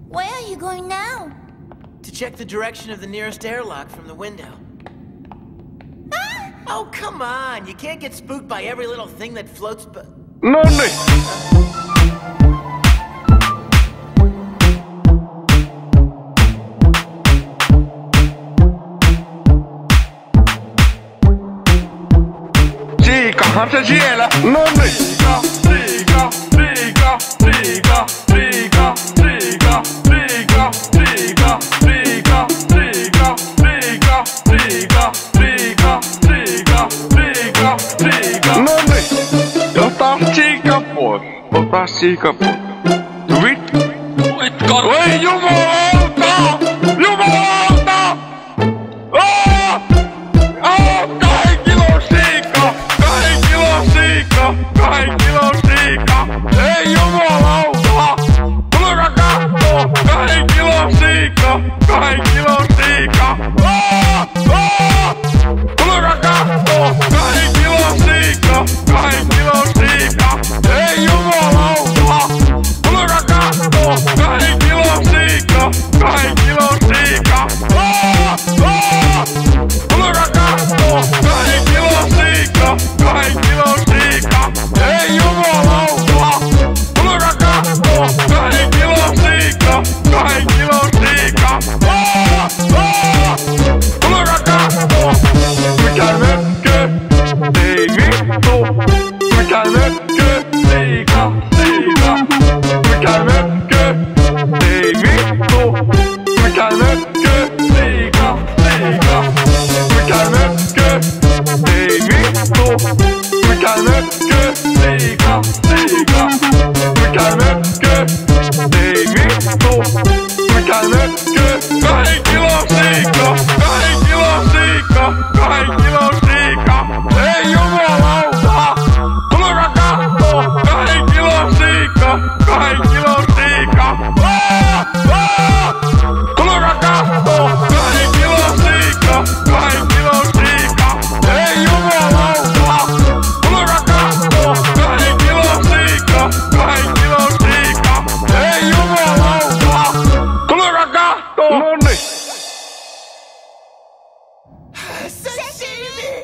Where are you going now? To check the direction of the nearest airlock from the window. Ah! Oh, come on! You can't get spooked by every little thing that floats No niin! Siikahan se siellä! No niin! Siika, siika, siika, siika, siika, siika, siika, siika, siika, siika, siika, siika, siika, siika, siika. No niin! Ota siika pois! Ota siika pois! Tuit! Oi jumalauta! Jumalauta! Kahden kilon siika! 2 kilon siika! Ei jumalauta! Tulkaa kattoo! 2 kilon siika! 2 kilon siika! Tulkaa kattoo! 2 kilon siika! 2 kilon siika! Ei jumalauta! Tulkaa kattoo! 2 kilon siika! 2 kilon siika! Tulkaa kattoo! 2 kilon siika! 2 kilon siika! Ei jumalauta! Tulkaa kattoo! 2 kilon siika! 2 kilon siika! Tulkaa kattoo! Mikä mökkö? Ei vittu! Mikä mökkö? Siika! Siika! Mikä mökkö? Ei vittu! Mikä mökkö? Siika! Siika! Mikä mökkö? Ei vittu! Mikä mökkö? Siika! Siika! Mikä mökkö? Ei vittu! Mikä mökkö?